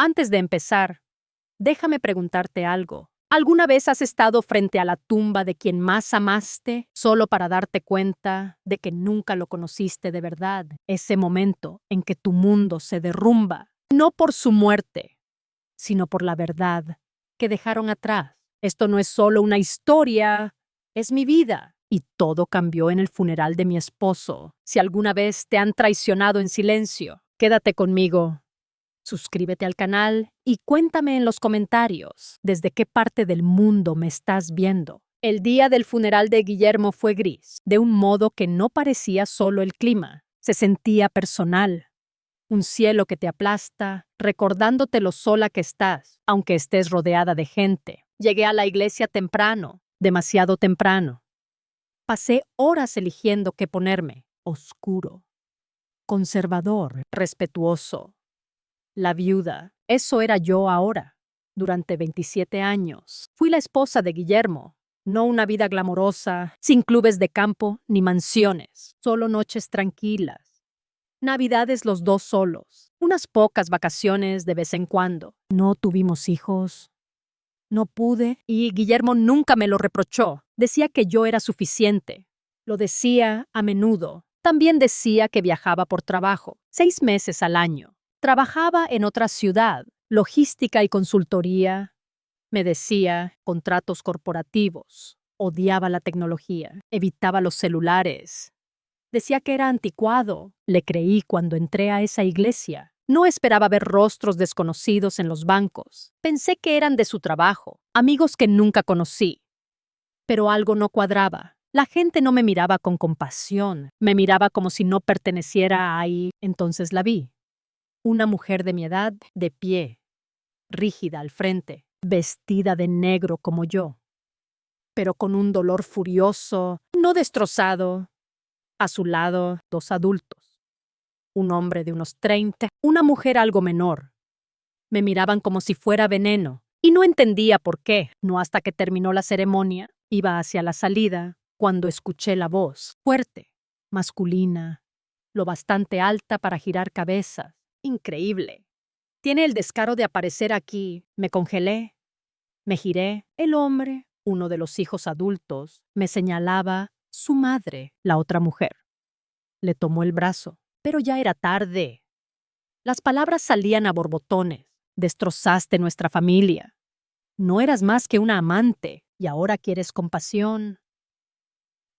Antes de empezar, déjame preguntarte algo. ¿Alguna vez has estado frente a la tumba de quien más amaste solo para darte cuenta de que nunca lo conociste de verdad? Ese momento en que tu mundo se derrumba, no por su muerte, sino por la verdad que dejaron atrás. Esto no es solo una historia, es mi vida. Y todo cambió en el funeral de mi esposo. Si alguna vez te han traicionado en silencio, quédate conmigo. Suscríbete al canal y cuéntame en los comentarios desde qué parte del mundo me estás viendo. El día del funeral de Guillermo fue gris, de un modo que no parecía solo el clima. Se sentía personal. Un cielo que te aplasta, recordándote lo sola que estás, aunque estés rodeada de gente. Llegué a la iglesia temprano, demasiado temprano. Pasé horas eligiendo qué ponerme. Oscuro, conservador, respetuoso. La viuda. Eso era yo ahora. Durante 27 años. Fui la esposa de Guillermo. No una vida glamorosa, sin clubes de campo ni mansiones. Solo noches tranquilas. Navidades los dos solos. Unas pocas vacaciones de vez en cuando. No tuvimos hijos. No pude, y Guillermo nunca me lo reprochó. Decía que yo era suficiente. Lo decía a menudo. También decía que viajaba por trabajo, 6 meses al año. Trabajaba en otra ciudad, logística y consultoría. Me decía, contratos corporativos. Odiaba la tecnología, evitaba los celulares. Decía que era anticuado. Le creí cuando entré a esa iglesia. No esperaba ver rostros desconocidos en los bancos. Pensé que eran de su trabajo, amigos que nunca conocí. Pero algo no cuadraba. La gente no me miraba con compasión. Me miraba como si no perteneciera ahí. Entonces la vi. Una mujer de mi edad, de pie, rígida al frente, vestida de negro como yo, pero con un dolor furioso, no destrozado. A su lado, 2 adultos. Un hombre de unos 30, una mujer algo menor. Me miraban como si fuera veneno, y no entendía por qué. No hasta que terminó la ceremonia, iba hacia la salida, cuando escuché la voz, fuerte, masculina, lo bastante alta para girar cabezas. Increíble. Tiene el descaro de aparecer aquí. Me congelé. Me giré. El hombre, uno de los hijos adultos, me señalaba su madre, la otra mujer. Le tomó el brazo, pero ya era tarde. Las palabras salían a borbotones. Destrozaste nuestra familia. No eras más que una amante, y ahora quieres compasión.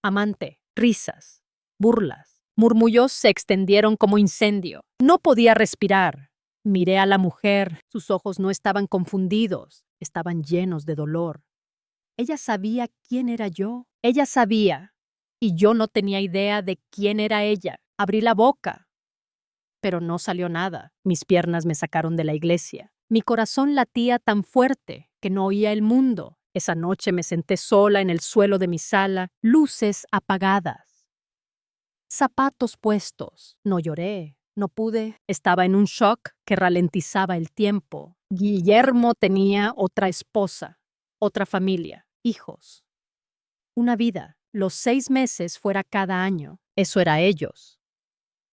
Amante, risas, burlas. Murmullos se extendieron como incendio. No podía respirar. Miré a la mujer. Sus ojos no estaban confundidos, estaban llenos de dolor. Ella sabía quién era yo. Ella sabía. Y yo no tenía idea de quién era ella. Abrí la boca. Pero no salió nada. Mis piernas me sacaron de la iglesia. Mi corazón latía tan fuerte que no oía el mundo. Esa noche me senté sola en el suelo de mi sala, luces apagadas. Zapatos puestos. No lloré, no pude. Estaba en un shock que ralentizaba el tiempo. Guillermo tenía otra esposa, otra familia, hijos. Una vida. Los 6 meses fuera cada año. Eso era ellos.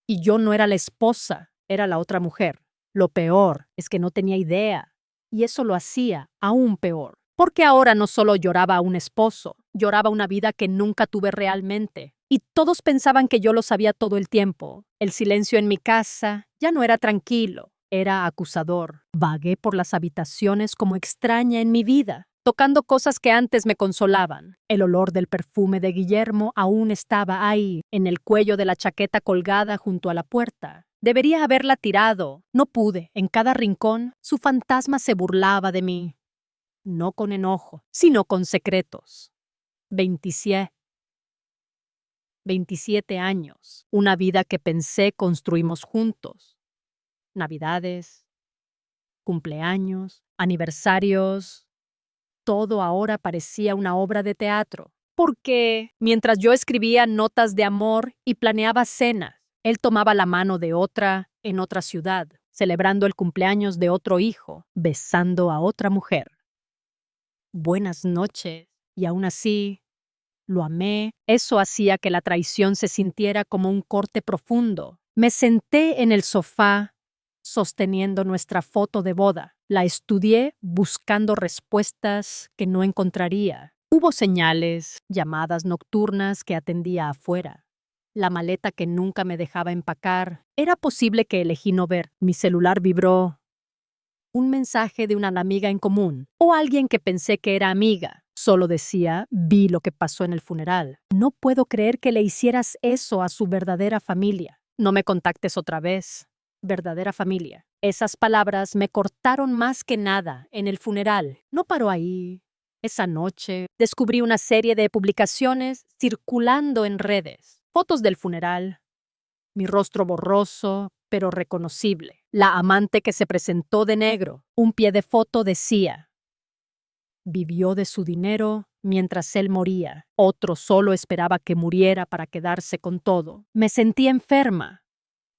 Y yo no era la esposa, era la otra mujer. Lo peor es que no tenía idea. Y eso lo hacía aún peor. Porque ahora no solo lloraba a un esposo, lloraba una vida que nunca tuve realmente. Y todos pensaban que yo lo sabía todo el tiempo. El silencio en mi casa ya no era tranquilo, era acusador. Vagué por las habitaciones como extraña en mi vida, tocando cosas que antes me consolaban. El olor del perfume de Guillermo aún estaba ahí, en el cuello de la chaqueta colgada junto a la puerta. Debería haberla tirado. No pude. En cada rincón, su fantasma se burlaba de mí. No con enojo, sino con secretos. 27 años. Una vida que pensé construimos juntos. Navidades, cumpleaños, aniversarios. Todo ahora parecía una obra de teatro. Porque, mientras yo escribía notas de amor y planeaba cenas, él tomaba la mano de otra en otra ciudad, celebrando el cumpleaños de otro hijo, besando a otra mujer. Buenas noches. Y aún así, lo amé. Eso hacía que la traición se sintiera como un corte profundo. Me senté en el sofá, sosteniendo nuestra foto de boda. La estudié buscando respuestas que no encontraría. Hubo señales, llamadas nocturnas que atendía afuera. La maleta que nunca me dejaba empacar. Era posible que elegí no ver. Mi celular vibró. Un mensaje de una amiga en común o alguien que pensé que era amiga. Solo decía, vi lo que pasó en el funeral. No puedo creer que le hicieras eso a su verdadera familia. No me contactes otra vez. Verdadera familia. Esas palabras me cortaron más que nada en el funeral. No paró ahí. Esa noche descubrí una serie de publicaciones circulando en redes. Fotos del funeral. Mi rostro borroso, pero reconocible. La amante que se presentó de negro. Un pie de foto decía: vivió de su dinero mientras él moría. Otro solo esperaba que muriera para quedarse con todo. Me sentí enferma.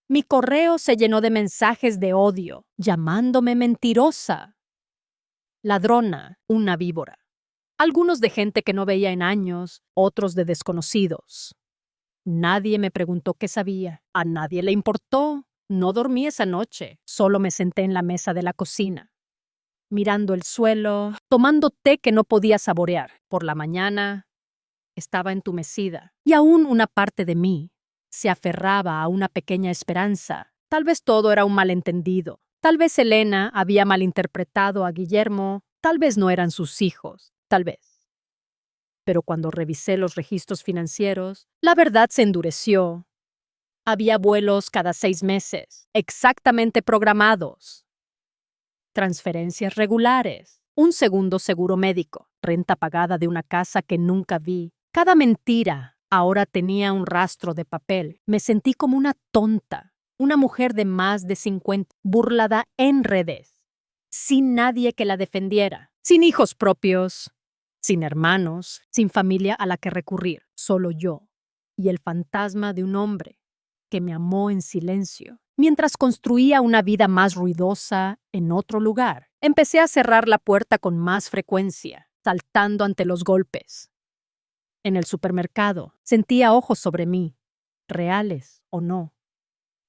Mi correo se llenó de mensajes de odio, llamándome mentirosa, ladrona, una víbora. Algunos de gente que no veía en años, otros de desconocidos. Nadie me preguntó qué sabía. A nadie le importó. No dormí esa noche. Solo me senté en la mesa de la cocina, mirando el suelo, tomando té que no podía saborear. Por la mañana estaba entumecida y aún una parte de mí se aferraba a una pequeña esperanza. Tal vez todo era un malentendido. Tal vez Elena había malinterpretado a Guillermo. Tal vez no eran sus hijos. Tal vez. Pero cuando revisé los registros financieros, la verdad se endureció. Había vuelos cada 6 meses, exactamente programados. Transferencias regulares, un segundo seguro médico, renta pagada de una casa que nunca vi. Cada mentira ahora tenía un rastro de papel. Me sentí como una tonta, una mujer de más de 50, burlada en redes, sin nadie que la defendiera, sin hijos propios, sin hermanos, sin familia a la que recurrir, solo yo y el fantasma de un hombre que me amó en silencio. Mientras construía una vida más ruidosa en otro lugar, empecé a cerrar la puerta con más frecuencia, saltando ante los golpes. En el supermercado, sentía ojos sobre mí, reales o no.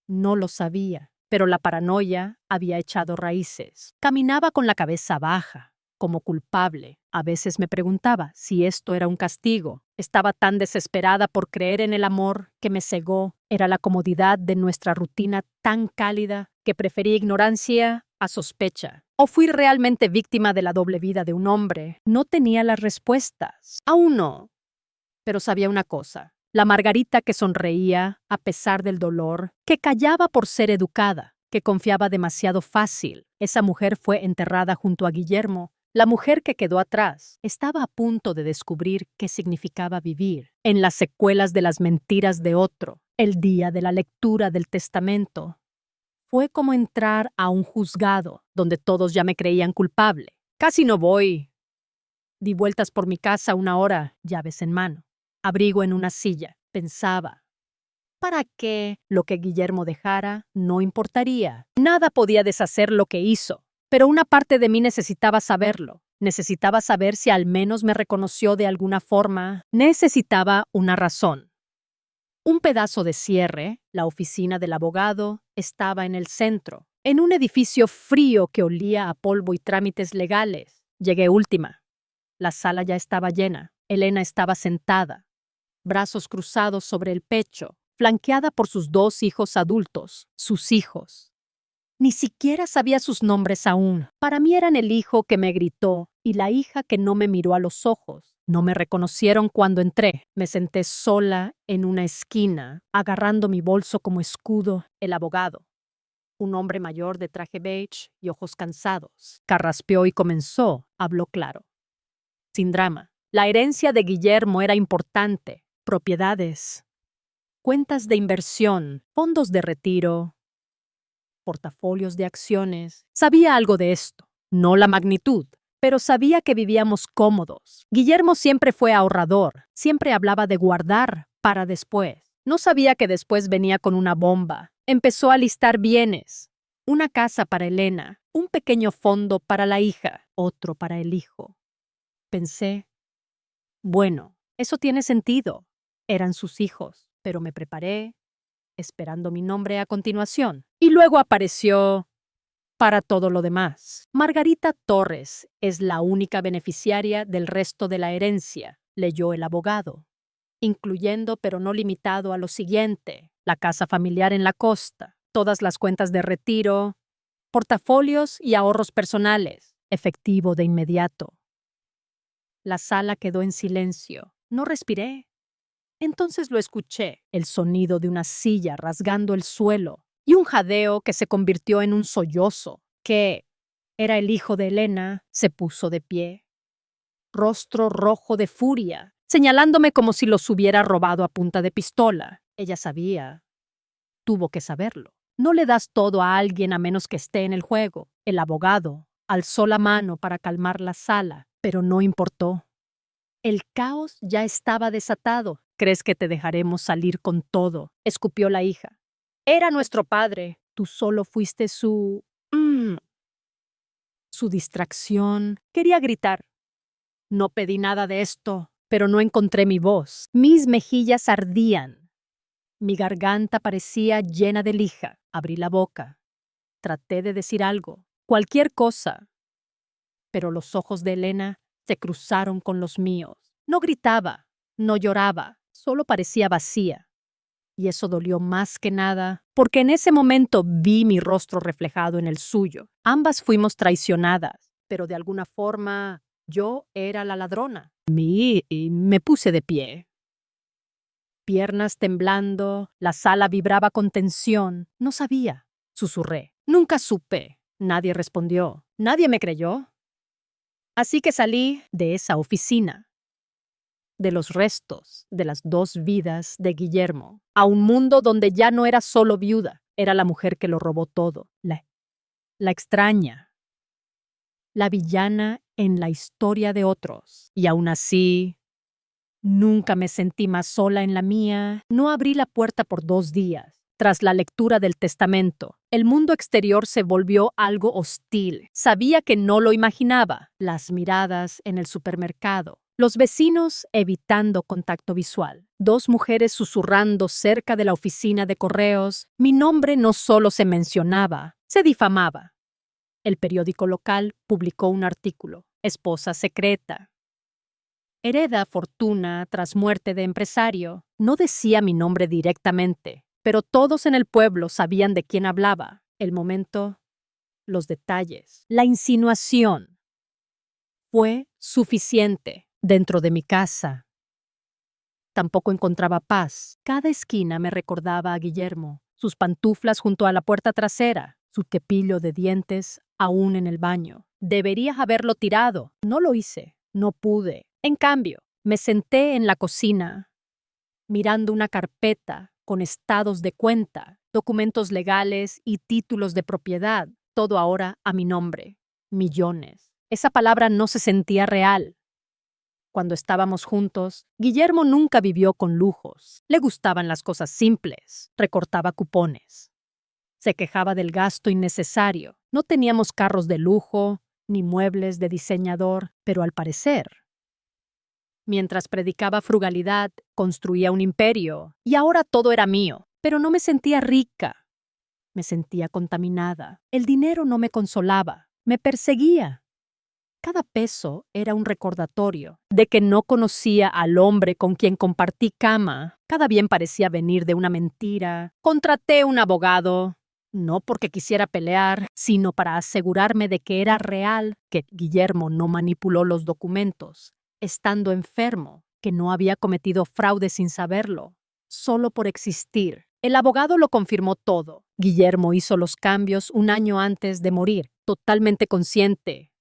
No lo sabía, pero la paranoia había echado raíces. Caminaba con la cabeza baja, como culpable. A veces me preguntaba si esto era un castigo. Estaba tan desesperada por creer en el amor que me cegó. Era la comodidad de nuestra rutina tan cálida que preferí ignorancia a sospecha. ¿O fui realmente víctima de la doble vida de un hombre? No tenía las respuestas. Aún no. Pero sabía una cosa. La Margarita que sonreía a pesar del dolor, que callaba por ser educada, que confiaba demasiado fácil. Esa mujer fue enterrada junto a Guillermo. La mujer que quedó atrás estaba a punto de descubrir qué significaba vivir en las secuelas de las mentiras de otro. El día de la lectura del testamento fue como entrar a un juzgado donde todos ya me creían culpable. Casi no voy. Di vueltas por mi casa 1 hora, llaves en mano. Abrigo en una silla. Pensaba, ¿para qué? Lo que Guillermo dejara no importaría. Nada podía deshacer lo que hizo, pero una parte de mí necesitaba saberlo. Necesitaba saber si al menos me reconoció de alguna forma. Necesitaba una razón. Un pedazo de cierre, la oficina del abogado, estaba en el centro, en un edificio frío que olía a polvo y trámites legales. Llegué última. La sala ya estaba llena. Elena estaba sentada, brazos cruzados sobre el pecho, flanqueada por sus 2 hijos adultos, sus hijos. Ni siquiera sabía sus nombres aún. Para mí eran el hijo que me gritó y la hija que no me miró a los ojos. No me reconocieron cuando entré. Me senté sola en una esquina, agarrando mi bolso como escudo, el abogado. Un hombre mayor de traje beige y ojos cansados. Carraspeó y comenzó. Habló claro. Sin drama. La herencia de Guillermo era importante. Propiedades, cuentas de inversión, fondos de retiro, portafolios de acciones. Sabía algo de esto, no la magnitud, pero sabía que vivíamos cómodos. Guillermo siempre fue ahorrador, siempre hablaba de guardar para después. No sabía que después venía con una bomba. Empezó a listar bienes. Una casa para Elena, un pequeño fondo para la hija, otro para el hijo. Pensé, bueno, eso tiene sentido. Eran sus hijos, pero me preparé. esperando mi nombre a continuación. Y luego apareció para todo lo demás. Margarita Torres es la única beneficiaria del resto de la herencia, leyó el abogado, incluyendo pero no limitado a lo siguiente: la casa familiar en la costa, todas las cuentas de retiro, portafolios y ahorros personales, efectivo de inmediato. La sala quedó en silencio. No respiré. Entonces lo escuché, el sonido de una silla rasgando el suelo y un jadeo que se convirtió en un sollozo, que era el hijo de Elena, se puso de pie, rostro rojo de furia, señalándome como si los hubiera robado a punta de pistola. Ella sabía. Tuvo que saberlo. No le das todo a alguien a menos que esté en el juego. El abogado alzó la mano para calmar la sala, pero no importó. El caos ya estaba desatado. ¿Crees que te dejaremos salir con todo?, escupió la hija. Era nuestro padre. Tú solo fuiste su distracción. Quería gritar. No pedí nada de esto, pero no encontré mi voz. Mis mejillas ardían. Mi garganta parecía llena de lija. Abrí la boca. Traté de decir algo, cualquier cosa. Pero los ojos de Elena se cruzaron con los míos. No gritaba, no lloraba, solo parecía vacía. Y eso dolió más que nada, porque en ese momento vi mi rostro reflejado en el suyo. Ambas fuimos traicionadas, pero de alguna forma yo era la ladrona. Me puse de pie. Piernas temblando, la sala vibraba con tensión. No sabía, susurré. Nunca supe. Nadie respondió. Nadie me creyó. Así que salí de esa oficina, de los restos de las 2 vidas de Guillermo, a un mundo donde ya no era solo viuda, era la mujer que lo robó todo, la extraña, la villana en la historia de otros. Y aún así, nunca me sentí más sola en la mía. No abrí la puerta por 2 días. Tras la lectura del testamento, el mundo exterior se volvió algo hostil. Sabía que no lo imaginaba. Las miradas en el supermercado, los vecinos evitando contacto visual, 2 mujeres susurrando cerca de la oficina de correos. Mi nombre no solo se mencionaba, se difamaba. El periódico local publicó un artículo: esposa secreta. Hereda fortuna tras muerte de empresario. No decía mi nombre directamente, pero todos en el pueblo sabían de quién hablaba. El momento, los detalles, la insinuación. Fue suficiente. Dentro de mi casa tampoco encontraba paz. Cada esquina me recordaba a Guillermo, sus pantuflas junto a la puerta trasera, su cepillo de dientes aún en el baño. Debería haberlo tirado. No lo hice. No pude. En cambio, me senté en la cocina, mirando una carpeta con estados de cuenta, documentos legales y títulos de propiedad, todo ahora a mi nombre. Millones. Esa palabra no se sentía real. Cuando estábamos juntos, Guillermo nunca vivió con lujos. Le gustaban las cosas simples. Recortaba cupones. Se quejaba del gasto innecesario. No teníamos carros de lujo, ni muebles de diseñador, pero al parecer, mientras predicaba frugalidad, construía un imperio, y ahora todo era mío. Pero no me sentía rica. Me sentía contaminada. El dinero no me consolaba, me perseguía. Cada peso era un recordatorio de que no conocía al hombre con quien compartí cama. Cada bien parecía venir de una mentira. Contraté un abogado, no porque quisiera pelear, sino para asegurarme de que era real, que Guillermo no manipuló los documentos, estando enfermo, que no había cometido fraude sin saberlo, solo por existir. El abogado lo confirmó todo. Guillermo hizo los cambios un año antes de morir, totalmente consciente.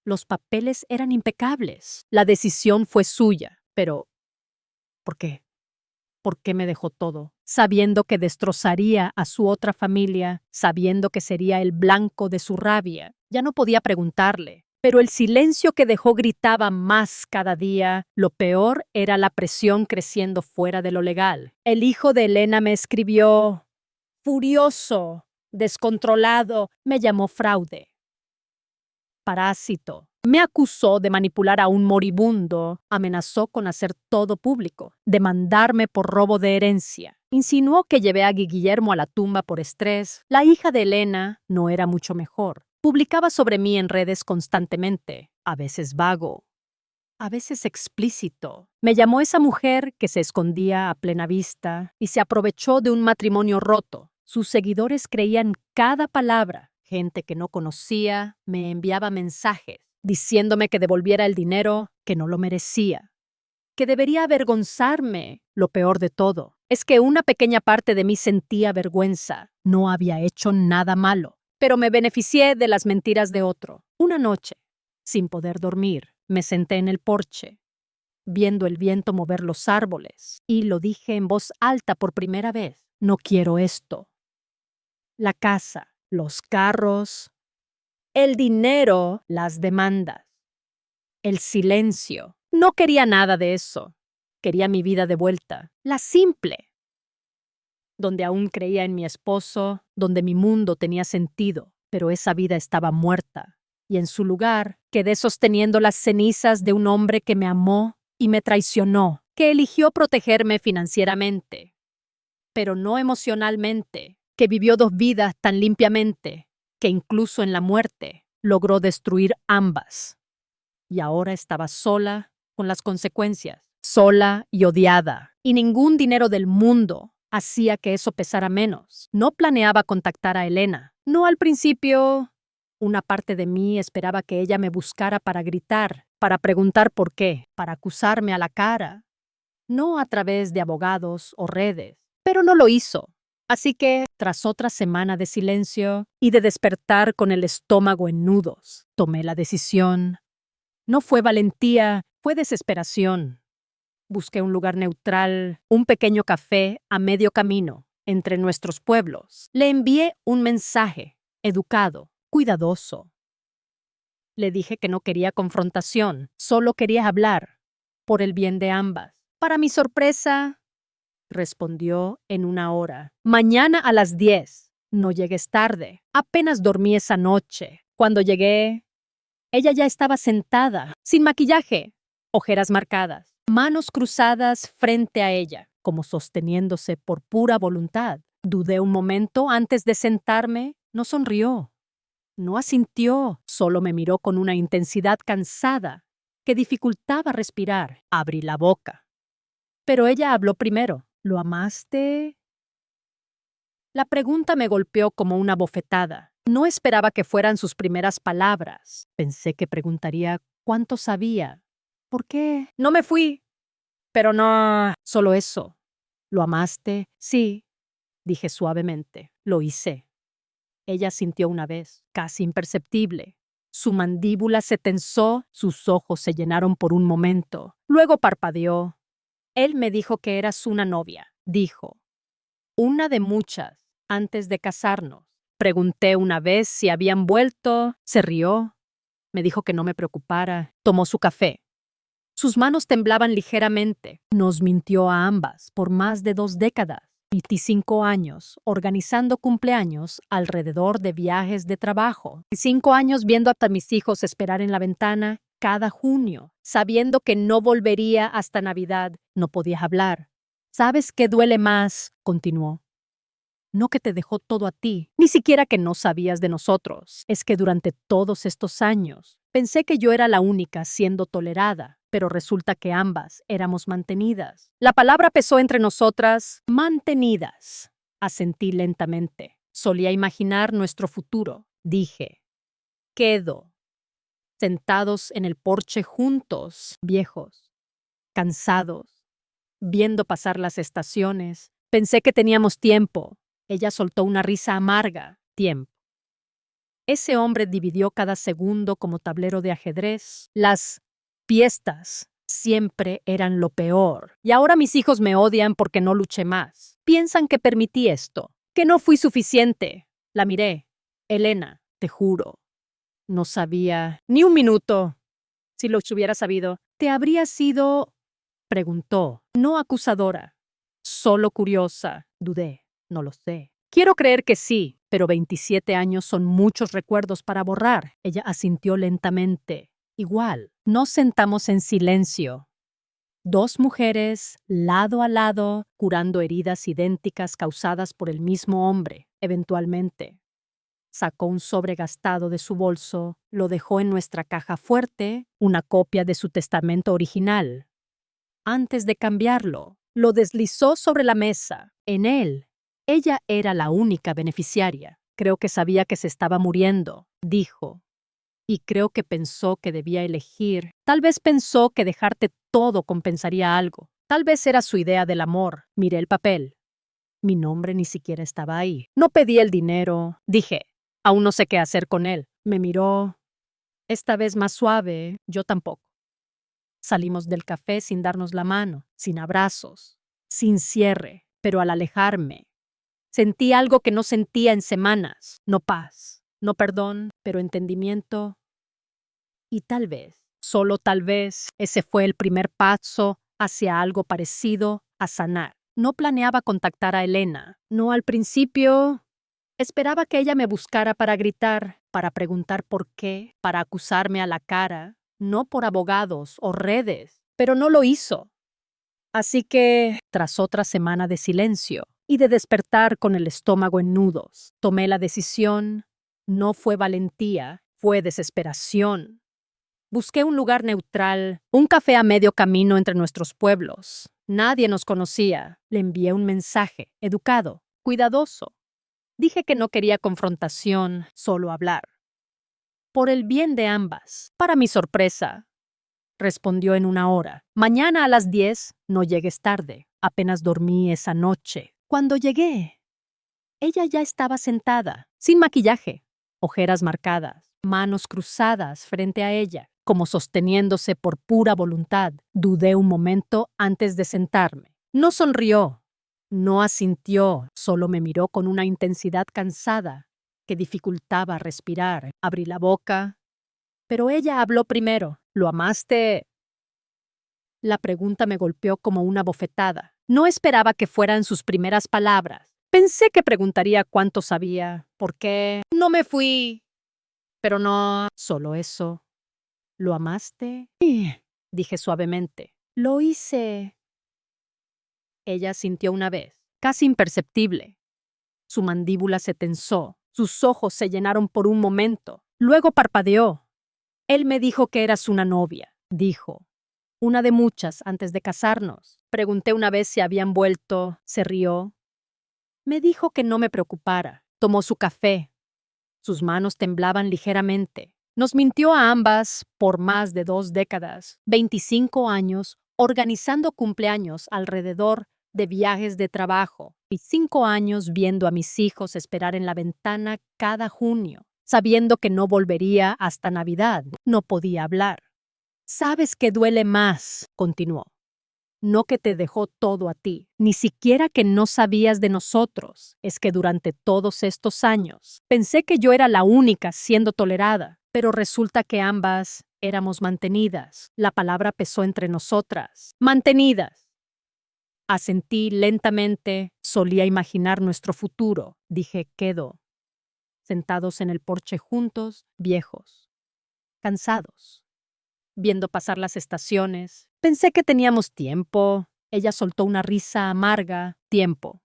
Los papeles eran impecables. La decisión fue suya. Pero, ¿por qué? ¿Por qué me dejó todo? Sabiendo que destrozaría a su otra familia, sabiendo que sería el blanco de su rabia. Ya no podía preguntarle. Pero el silencio que dejó gritaba más cada día. Lo peor era la presión creciendo fuera de lo legal. El hijo de Elena me escribió, furioso, descontrolado, me llamó fraude, parásito. Me acusó de manipular a un moribundo, amenazó con hacer todo público, demandarme por robo de herencia. Insinuó que llevé a Guillermo a la tumba por estrés. La hija de Elena no era mucho mejor. Publicaba sobre mí en redes constantemente, a veces vago, a veces explícito. Me llamó esa mujer que se escondía a plena vista y se aprovechó de un matrimonio roto. Sus seguidores creían cada palabra. Gente que no conocía me enviaba mensajes diciéndome que devolviera el dinero, que no lo merecía, que debería avergonzarme. Lo peor de todo es que una pequeña parte de mí sentía vergüenza. No había hecho nada malo, pero me beneficié de las mentiras de otro. Una noche, sin poder dormir, me senté en el porche, viendo el viento mover los árboles, y lo dije en voz alta por primera vez. No quiero esto. La casa, los carros, el dinero, las demandas, el silencio. No quería nada de eso. Quería mi vida de vuelta, la simple, donde aún creía en mi esposo, donde mi mundo tenía sentido, pero esa vida estaba muerta. Y en su lugar quedé sosteniendo las cenizas de un hombre que me amó y me traicionó, que eligió protegerme financieramente, pero no emocionalmente, que vivió dos vidas tan limpiamente, que incluso en la muerte logró destruir ambas. Y ahora estaba sola con las consecuencias, sola y odiada, y ningún dinero del mundo hacía que eso pesara menos. No planeaba contactar a Elena. No al principio. Una parte de mí esperaba que ella me buscara para gritar, para preguntar por qué, para acusarme a la cara. No a través de abogados o redes, pero no lo hizo. Así que, tras otra semana de silencio y de despertar con el estómago en nudos, tomé la decisión. No fue valentía, fue desesperación. Busqué un lugar neutral, un pequeño café a medio camino entre nuestros pueblos. Le envié un mensaje, educado, cuidadoso. Le dije que no quería confrontación, solo quería hablar, por el bien de ambas. Para mi sorpresa, respondió en una hora. Mañana a las 10. No llegues tarde. Apenas dormí esa noche. Cuando llegué, ella ya estaba sentada, sin maquillaje, ojeras marcadas, manos cruzadas frente a ella, como sosteniéndose por pura voluntad. Dudé un momento antes de sentarme. No sonrió. No asintió, solo me miró con una intensidad cansada que dificultaba respirar. Abrí la boca. Pero ella habló primero. ¿Lo amaste? La pregunta me golpeó como una bofetada. No esperaba que fueran sus primeras palabras. Pensé que preguntaría cuánto sabía. ¿Por qué? No me fui. Pero no, solo eso. ¿Lo amaste? Sí, dije suavemente. Lo hice. Ella sintió una vez, casi imperceptible. Su mandíbula se tensó, sus ojos se llenaron por un momento. Luego parpadeó. Él me dijo que eras una novia, dijo. Una de muchas, antes de casarnos. Pregunté una vez si habían vuelto. Se rió. Me dijo que no me preocupara. Tomó su café. Sus manos temblaban ligeramente. Nos mintió a ambas por más de 2 décadas. 25 años organizando cumpleaños alrededor de viajes de trabajo. 25 años viendo a mis hijos esperar en la ventana cada junio, sabiendo que no volvería hasta Navidad. No podías hablar. ¿Sabes qué duele más? Continuó. No que te dejó todo a ti, ni siquiera que no sabías de nosotros. Es que durante todos estos años pensé que yo era la única siendo tolerada, pero resulta que ambas éramos mantenidas. La palabra pesó entre nosotras. Mantenidas. Asentí lentamente. Solía imaginar nuestro futuro. Dije, quedo. Sentados en el porche juntos, viejos, cansados, viendo pasar las estaciones. Pensé que teníamos tiempo. Ella soltó una risa amarga. Tiempo. Ese hombre dividió cada segundo como tablero de ajedrez. Las fiestas siempre eran lo peor. Y ahora mis hijos me odian porque no luché más. Piensan que permití esto, que no fui suficiente. La miré. Elena, te juro, no sabía ni un minuto. Si lo hubiera sabido, ¿te habría sido? Preguntó, no acusadora, solo curiosa. Dudé. No lo sé. Quiero creer que sí, pero 27 años son muchos recuerdos para borrar. Ella asintió lentamente. Igual. Nos sentamos en silencio. 2 mujeres, lado a lado, curando heridas idénticas causadas por el mismo hombre, eventualmente. Sacó un sobre gastado de su bolso, lo dejó en nuestra caja fuerte, una copia de su testamento original. Antes de cambiarlo, lo deslizó sobre la mesa. En él, ella era la única beneficiaria. Creo que sabía que se estaba muriendo, dijo. Y creo que pensó que debía elegir. Tal vez pensó que dejarte todo compensaría algo. Tal vez era su idea del amor. Miré el papel. Mi nombre ni siquiera estaba ahí. No pedí el dinero. Dije, aún no sé qué hacer con él. Me miró. Esta vez más suave. Yo tampoco. Salimos del café sin darnos la mano, sin abrazos, sin cierre, pero al alejarme, sentí algo que no sentía en semanas. No paz, no perdón, pero entendimiento. Y tal vez, solo tal vez, ese fue el primer paso hacia algo parecido a sanar. No planeaba contactar a Elena. No al principio. Esperaba que ella me buscara para gritar, para preguntar por qué, para acusarme a la cara, no por abogados o redes, pero no lo hizo. Así que, tras otra semana de silencio y de despertar con el estómago en nudos, tomé la decisión. No fue valentía, fue desesperación. Busqué un lugar neutral, un café a medio camino entre nuestros pueblos. Nadie nos conocía. Le envié un mensaje, educado, cuidadoso. Dije que no quería confrontación, solo hablar. Por el bien de ambas. Para mi sorpresa, respondió en 1 hora. Mañana a las 10, no llegues tarde. Apenas dormí esa noche. Cuando llegué, ella ya estaba sentada, sin maquillaje, ojeras marcadas, manos cruzadas frente a ella, como sosteniéndose por pura voluntad. Dudé un momento antes de sentarme. No sonrió. No asintió, solo me miró con una intensidad cansada que dificultaba respirar. Abrí la boca, pero ella habló primero. ¿Lo amaste? La pregunta me golpeó como una bofetada. No esperaba que fueran sus primeras palabras. Pensé que preguntaría cuánto sabía, por qué. No me fui. Pero no, solo eso. ¿Lo amaste? Sí, dije suavemente. Lo hice. Ella sintió una vez, casi imperceptible. Su mandíbula se tensó, sus ojos se llenaron por un momento, luego parpadeó. Él me dijo que eras una novia, dijo. Una de muchas antes de casarnos. Pregunté una vez si habían vuelto, se rió. Me dijo que no me preocupara. Tomó su café. Sus manos temblaban ligeramente. Nos mintió a ambas por más de 2 décadas, 25 años, organizando cumpleaños alrededor de viajes de trabajo y 5 años viendo a mis hijos esperar en la ventana cada junio, sabiendo que no volvería hasta Navidad. No podía hablar. «Sabes que duele más», continuó. «No que te dejó todo a ti, ni siquiera que no sabías de nosotros. Es que durante todos estos años pensé que yo era la única siendo tolerada, pero resulta que ambas éramos mantenidas». La palabra pesó entre nosotras. «Mantenidas». Asentí lentamente. Solía imaginar nuestro futuro. Dije, quedo. Sentados en el porche juntos, viejos, cansados, viendo pasar las estaciones. Pensé que teníamos tiempo. Ella soltó una risa amarga. Tiempo.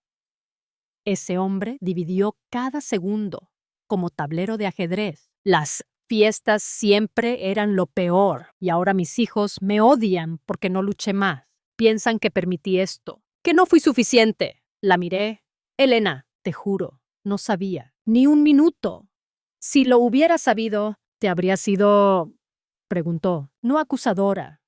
Ese hombre dividió cada segundo, como tablero de ajedrez. Las fiestas siempre eran lo peor, y ahora mis hijos me odian porque no luché más. Piensan que permití esto, que no fui suficiente. La miré. Elena, te juro, no sabía. Ni un minuto. Si lo hubiera sabido, te habría sido... Preguntó, no acusadora,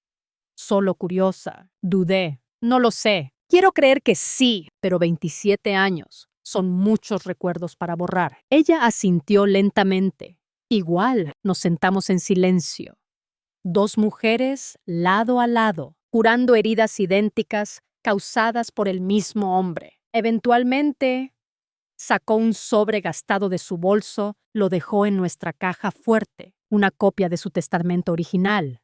solo curiosa. Dudé. No lo sé. Quiero creer que sí, pero 27 años son muchos recuerdos para borrar. Ella asintió lentamente. Igual nos sentamos en silencio. 2 mujeres lado a lado, curando heridas idénticas causadas por el mismo hombre. Eventualmente, sacó un sobre gastado de su bolso, lo dejó en nuestra caja fuerte, una copia de su testamento original.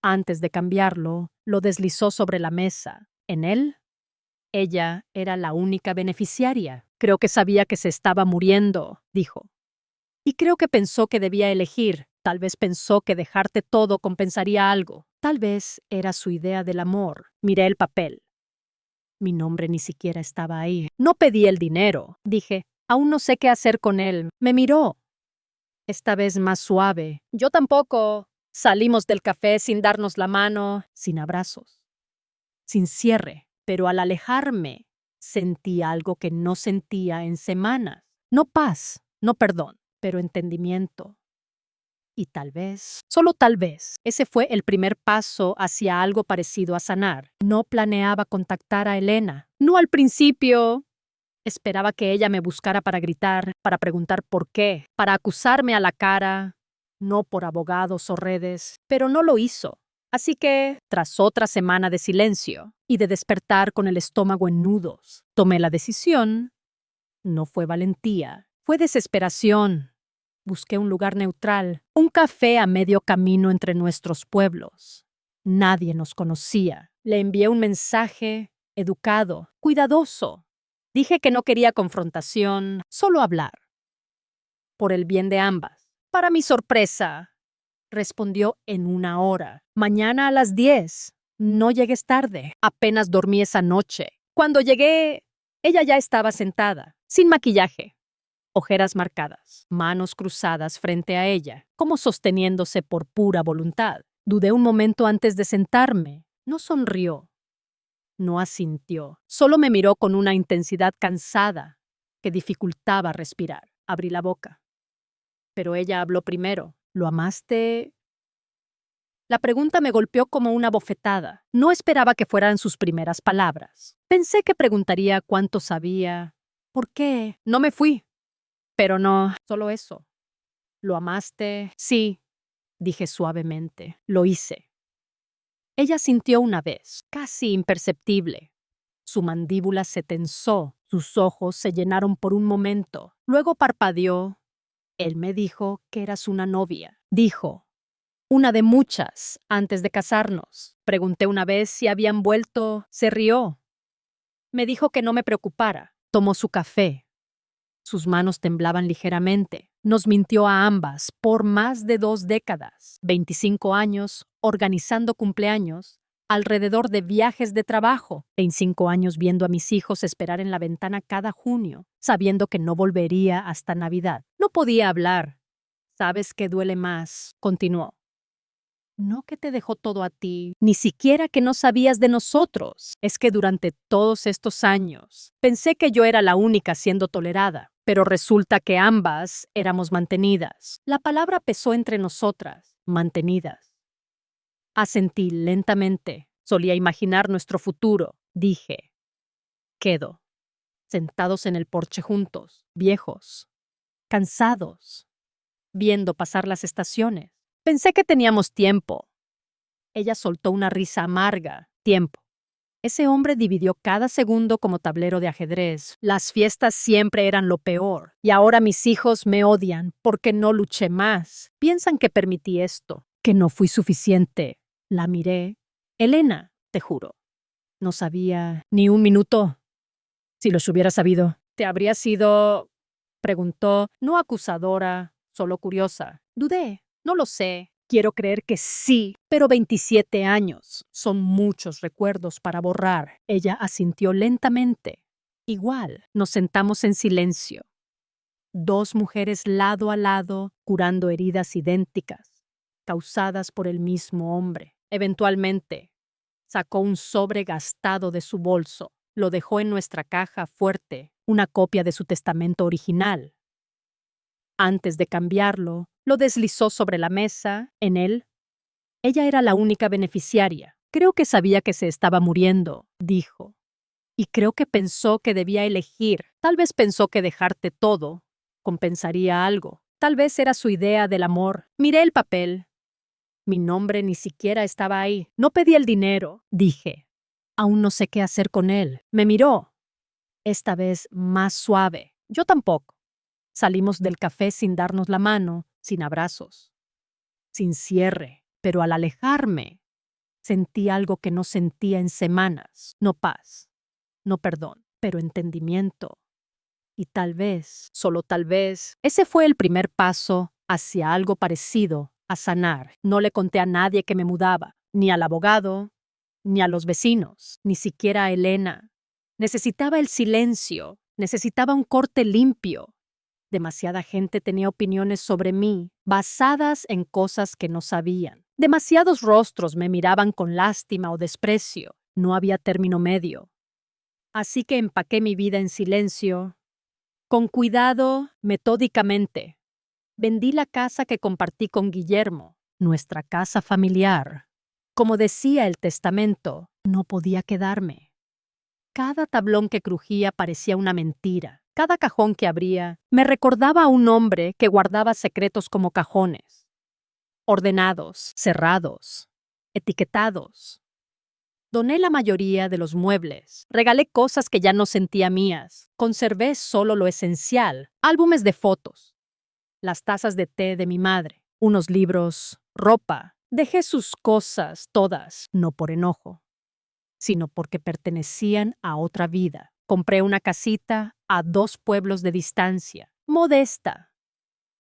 Antes de cambiarlo, lo deslizó sobre la mesa. En él, ella era la única beneficiaria. Creo que sabía que se estaba muriendo, dijo. Y creo que pensó que debía elegir. Tal vez pensó que dejarte todo compensaría algo. Tal vez era su idea del amor. Miré el papel. Mi nombre ni siquiera estaba ahí. No pedí el dinero. Dije, aún no sé qué hacer con él. Me miró. Esta vez más suave. Yo tampoco. Salimos del café sin darnos la mano, sin abrazos, sin cierre. Pero al alejarme, sentí algo que no sentía en semanas. No paz, no perdón, pero entendimiento. Y tal vez, solo tal vez, ese fue el primer paso hacia algo parecido a sanar. No planeaba contactar a Elena. No al principio. Esperaba que ella me buscara para gritar, para preguntar por qué, para acusarme a la cara, no por abogados o redes, pero no lo hizo. Así que, tras otra semana de silencio y de despertar con el estómago en nudos, tomé la decisión. No fue valentía, fue desesperación. Busqué un lugar neutral, un café a medio camino entre nuestros pueblos. Nadie nos conocía. Le envié un mensaje educado, cuidadoso. Dije que no quería confrontación, solo hablar. Por el bien de ambas. Para mi sorpresa, respondió en 1 hora. Mañana a las 10. No llegues tarde. Apenas dormí esa noche. Cuando llegué, ella ya estaba sentada, sin maquillaje. Ojeras marcadas, manos cruzadas frente a ella, como sosteniéndose por pura voluntad. Dudé un momento antes de sentarme. No sonrió. No asintió. Solo me miró con una intensidad cansada que dificultaba respirar. Abrí la boca. Pero ella habló primero. ¿Lo amaste? La pregunta me golpeó como una bofetada. No esperaba que fueran sus primeras palabras. Pensé que preguntaría cuánto sabía. ¿Por qué? No me fui. Pero no, solo eso. ¿Lo amaste? Sí, dije suavemente. Lo hice. Ella sintió una vez, casi imperceptible. Su mandíbula se tensó, sus ojos se llenaron por un momento. Luego parpadeó. Él me dijo que eras una novia. Dijo, una de muchas, antes de casarnos. Pregunté una vez si habían vuelto. Se rió. Me dijo que no me preocupara. Tomó su café. Sus manos temblaban ligeramente. Nos mintió a ambas por más de 2 décadas, 25 años, organizando cumpleaños, alrededor de viajes de trabajo, 25 años viendo a mis hijos esperar en la ventana cada junio, sabiendo que no volvería hasta Navidad. No podía hablar. ¿Sabes qué duele más? Continuó. No que te dejó todo a ti, ni siquiera que no sabías de nosotros. Es que durante todos estos años pensé que yo era la única siendo tolerada, pero resulta que ambas éramos mantenidas. La palabra pesó entre nosotras, mantenidas. Asentí lentamente. Solía imaginar nuestro futuro. Dije, quedo. Sentados en el porche juntos, viejos, cansados, viendo pasar las estaciones. Pensé que teníamos tiempo. Ella soltó una risa amarga. Tiempo. Ese hombre dividió cada segundo como tablero de ajedrez. Las fiestas siempre eran lo peor. Y ahora mis hijos me odian porque no luché más. Piensan que permití esto, que no fui suficiente. La miré. Elena, te juro. No sabía ni un minuto. Si los hubiera sabido, te habría sido... Preguntó, no acusadora, solo curiosa. Dudé. No lo sé. Quiero creer que sí, pero 27 años son muchos recuerdos para borrar. Ella asintió lentamente. Igual, nos sentamos en silencio. 2 mujeres lado a lado, curando heridas idénticas, causadas por el mismo hombre. Eventualmente, sacó un sobre gastado de su bolso. Lo dejó en nuestra caja fuerte, una copia de su testamento original. Antes de cambiarlo, lo deslizó sobre la mesa. En él, ella era la única beneficiaria. Creo que sabía que se estaba muriendo, dijo. Y creo que pensó que debía elegir. Tal vez pensó que dejarte todo compensaría algo. Tal vez era su idea del amor. Miré el papel. Mi nombre ni siquiera estaba ahí. No pedí el dinero, dije. Aún no sé qué hacer con él. Me miró. Esta vez más suave. Yo tampoco. Salimos del café sin darnos la mano, sin abrazos, sin cierre. Pero al alejarme, sentí algo que no sentía en semanas. No paz, no perdón, pero entendimiento. Y tal vez, solo tal vez, ese fue el primer paso hacia algo parecido a sanar. No le conté a nadie que me mudaba, ni al abogado, ni a los vecinos, ni siquiera a Elena. Necesitaba el silencio, necesitaba un corte limpio. Demasiada gente tenía opiniones sobre mí, basadas en cosas que no sabían. Demasiados rostros me miraban con lástima o desprecio. No había término medio. Así que empaqué mi vida en silencio, con cuidado, metódicamente. Vendí la casa que compartí con Guillermo, nuestra casa familiar. Como decía el testamento, no podía quedarme. Cada tablón que crujía parecía una mentira. Cada cajón que abría me recordaba a un hombre que guardaba secretos como cajones. Ordenados, cerrados, etiquetados. Doné la mayoría de los muebles. Regalé cosas que ya no sentía mías. Conservé solo lo esencial, álbumes de fotos, las tazas de té de mi madre, unos libros, ropa. Dejé sus cosas todas, no por enojo, sino porque pertenecían a otra vida. Compré una casita a 2 pueblos de distancia, modesta,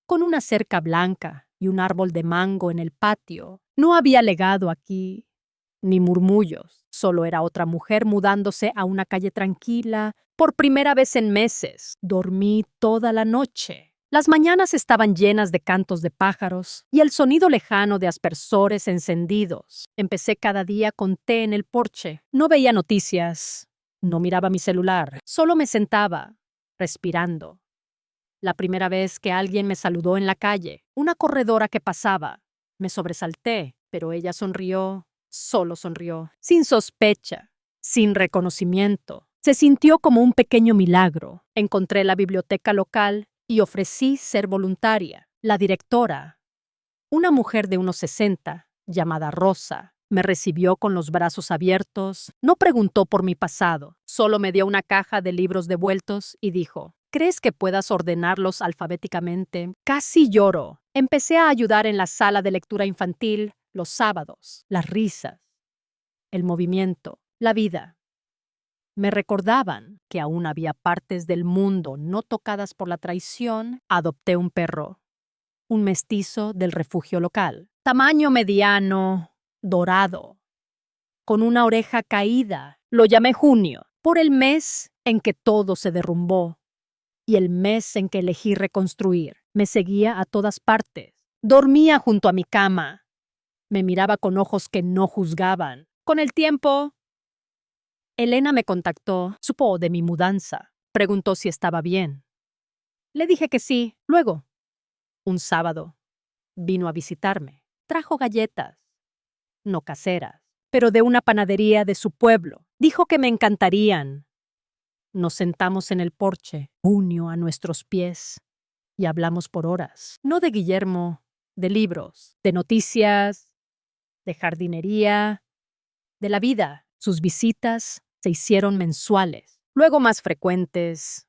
con una cerca blanca y un árbol de mango en el patio. No había legado aquí, ni murmullos. Solo era otra mujer mudándose a una calle tranquila. Por primera vez en meses, dormí toda la noche. Las mañanas estaban llenas de cantos de pájaros y el sonido lejano de aspersores encendidos. Empecé cada día con té en el porche. No veía noticias, no miraba mi celular. Solo me sentaba, respirando. La primera vez que alguien me saludó en la calle, una corredora que pasaba, me sobresalté, pero ella sonrió, solo sonrió, sin sospecha, sin reconocimiento. Se sintió como un pequeño milagro. Encontré la biblioteca local y ofrecí ser voluntaria. La directora, una mujer de unos 60, llamada Rosa, me recibió con los brazos abiertos. No preguntó por mi pasado, solo me dio una caja de libros devueltos y dijo: ¿crees que puedas ordenarlos alfabéticamente? Casi lloro. Empecé a ayudar en la sala de lectura infantil los sábados, las risas, el movimiento, la vida. Me recordaban que aún había partes del mundo no tocadas por la traición. Adopté un perro, un mestizo del refugio local, tamaño mediano, dorado, con una oreja caída. Lo llamé Junio, por el mes en que todo se derrumbó y el mes en que elegí reconstruir. Me seguía a todas partes. Dormía junto a mi cama. Me miraba con ojos que no juzgaban. Con el tiempo, Elena me contactó, supo de mi mudanza, preguntó si estaba bien. Le dije que sí. Luego, un sábado, vino a visitarme. Trajo galletas, no caseras, pero de una panadería de su pueblo. Dijo que me encantarían. Nos sentamos en el porche, Junio a nuestros pies, y hablamos por horas. No de Guillermo, de libros, de noticias, de jardinería, de la vida. Sus visitas se hicieron mensuales, luego más frecuentes.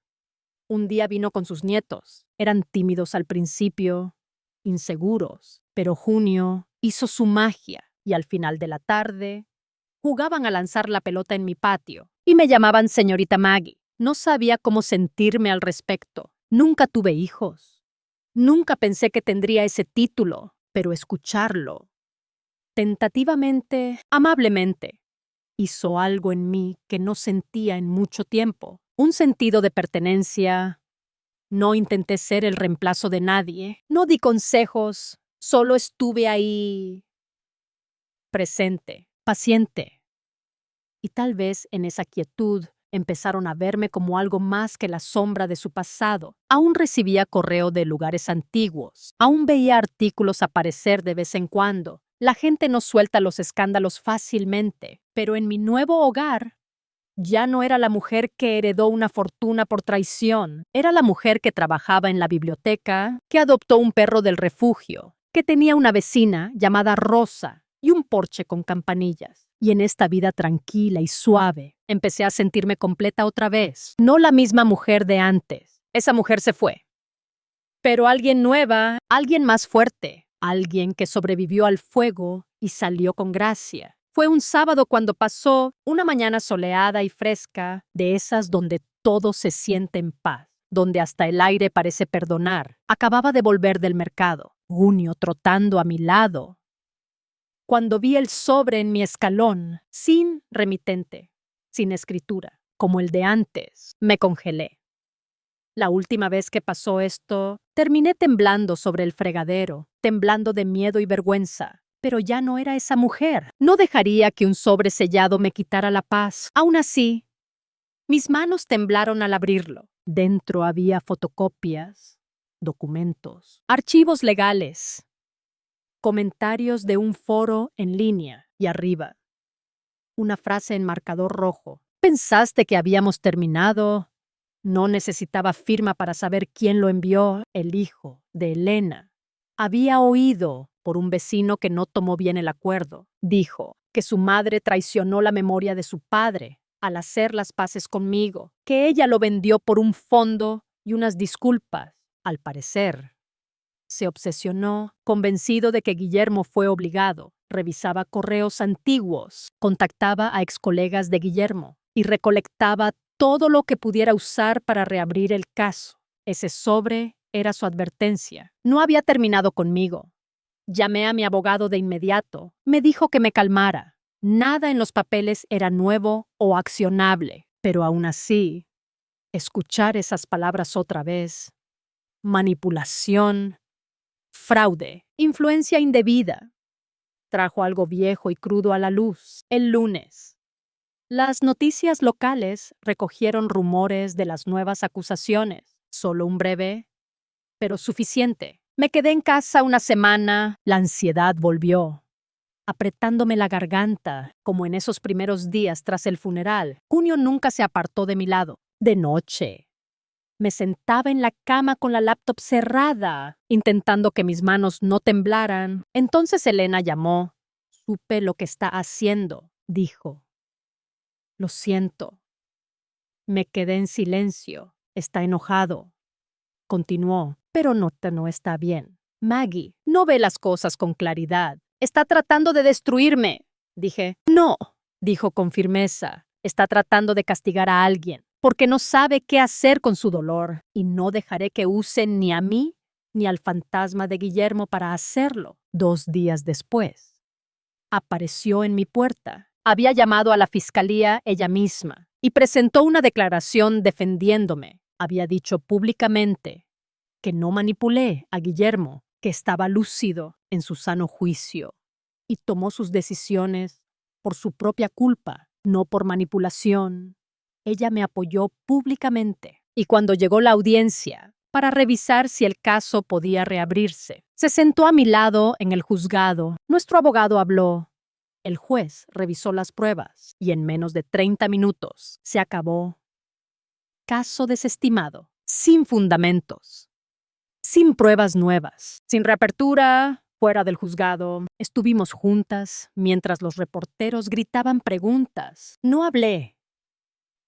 Un día vino con sus nietos. Eran tímidos al principio, inseguros, pero Junio hizo su magia y al final de la tarde jugaban a lanzar la pelota en mi patio y me llamaban señorita Maggie. No sabía cómo sentirme al respecto. Nunca tuve hijos. Nunca pensé que tendría ese título, pero escucharlo, tentativamente, amablemente, hizo algo en mí que no sentía en mucho tiempo. Un sentido de pertenencia. No intenté ser el reemplazo de nadie. No di consejos. Solo estuve ahí, presente, paciente. Y tal vez en esa quietud empezaron a verme como algo más que la sombra de su pasado. Aún recibía correo de lugares antiguos. Aún veía artículos aparecer de vez en cuando. La gente no suelta los escándalos fácilmente, pero en mi nuevo hogar ya no era la mujer que heredó una fortuna por traición. Era la mujer que trabajaba en la biblioteca, que adoptó un perro del refugio, que tenía una vecina llamada Rosa y un porche con campanillas. Y en esta vida tranquila y suave, empecé a sentirme completa otra vez. No la misma mujer de antes. Esa mujer se fue. Pero alguien nueva, alguien más fuerte, alguien que sobrevivió al fuego y salió con gracia. Fue un sábado cuando pasó, una mañana soleada y fresca, de esas donde todo se siente en paz, donde hasta el aire parece perdonar. Acababa de volver del mercado. Junio trotando a mi lado. Cuando vi el sobre en mi escalón, sin remitente, sin escritura, como el de antes, me congelé. La última vez que pasó esto, terminé temblando sobre el fregadero, temblando de miedo y vergüenza. Pero ya no era esa mujer. No dejaría que un sobre sellado me quitara la paz. Aún así, mis manos temblaron al abrirlo. Dentro había fotocopias, documentos, archivos legales, comentarios de un foro en línea y arriba una frase en marcador rojo. ¿Pensaste que habíamos terminado? No necesitaba firma para saber quién lo envió, el hijo de Elena. Había oído por un vecino que no tomó bien el acuerdo. Dijo que su madre traicionó la memoria de su padre al hacer las paces conmigo, que ella lo vendió por un fondo y unas disculpas, al parecer. Se obsesionó, convencido de que Guillermo fue obligado. Revisaba correos antiguos, contactaba a excolegas de Guillermo y recolectaba todo lo que pudiera usar para reabrir el caso. Ese sobre era su advertencia. No había terminado conmigo. Llamé a mi abogado de inmediato. Me dijo que me calmara. Nada en los papeles era nuevo o accionable, pero aún así, escuchar esas palabras otra vez, manipulación, fraude, influencia indebida, trajo algo viejo y crudo a la luz el lunes. Las noticias locales recogieron rumores de las nuevas acusaciones. Solo un breve, pero suficiente. Me quedé en casa una semana. La ansiedad volvió, apretándome la garganta, como en esos primeros días tras el funeral. Junio nunca se apartó de mi lado. De noche, me sentaba en la cama con la laptop cerrada, intentando que mis manos no temblaran. Entonces Elena llamó. Supe lo que está haciendo, dijo. Lo siento. Me quedé en silencio. Está enojado. Continuó, pero no está bien. Maggie, no ve las cosas con claridad. Está tratando de destruirme. Dije, no, dijo con firmeza. Está tratando de castigar a alguien, porque no sabe qué hacer con su dolor, y no dejaré que usen ni a mí ni al fantasma de Guillermo para hacerlo. 2 días después, apareció en mi puerta. Había llamado a la fiscalía ella misma y presentó una declaración defendiéndome. Había dicho públicamente que no manipulé a Guillermo, que estaba lúcido en su sano juicio y tomó sus decisiones por su propia culpa, no por manipulación. Ella me apoyó públicamente y cuando llegó la audiencia para revisar si el caso podía reabrirse, se sentó a mi lado en el juzgado. Nuestro abogado habló. El juez revisó las pruebas y en menos de 30 minutos se acabó. Caso desestimado, sin fundamentos, sin pruebas nuevas, sin reapertura, fuera del juzgado. Estuvimos juntas mientras los reporteros gritaban preguntas. No hablé.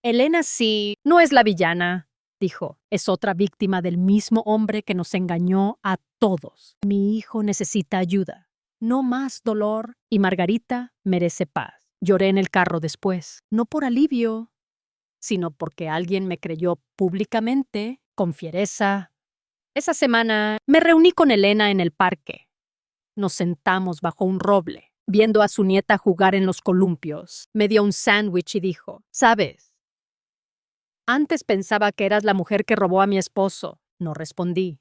Elena sí, no es la villana, dijo. Es otra víctima del mismo hombre que nos engañó a todos. Mi hijo necesita ayuda. No más dolor y Margarita merece paz. Lloré en el carro después, no por alivio, sino porque alguien me creyó públicamente, con fiereza. Esa semana me reuní con Elena en el parque. Nos sentamos bajo un roble, viendo a su nieta jugar en los columpios. Me dio un sándwich y dijo, ¿sabes? Antes pensaba que eras la mujer que robó a mi esposo. No respondí.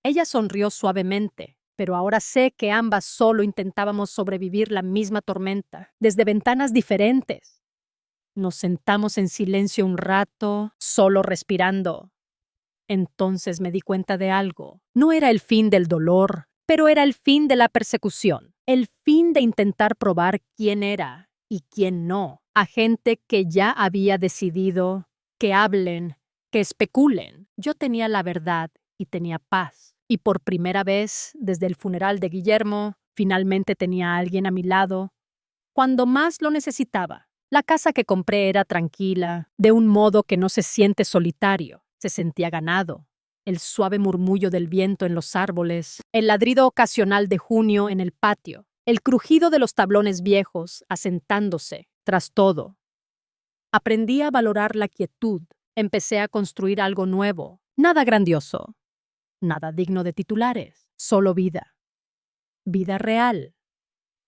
Ella sonrió suavemente, pero ahora sé que ambas solo intentábamos sobrevivir la misma tormenta, desde ventanas diferentes. Nos sentamos en silencio un rato, solo respirando. Entonces me di cuenta de algo. No era el fin del dolor, pero era el fin de la persecución, el fin de intentar probar quién era y quién no, a gente que ya había decidido, que hablen, que especulen. Yo tenía la verdad y tenía paz. Y por primera vez, desde el funeral de Guillermo, finalmente tenía a alguien a mi lado, cuando más lo necesitaba. La casa que compré era tranquila, de un modo que no se siente solitario. Se sentía ganado. El suave murmullo del viento en los árboles, el ladrido ocasional de junio en el patio, el crujido de los tablones viejos asentándose, tras todo. Aprendí a valorar la quietud. Empecé a construir algo nuevo, nada grandioso, nada digno de titulares, solo vida. Vida real.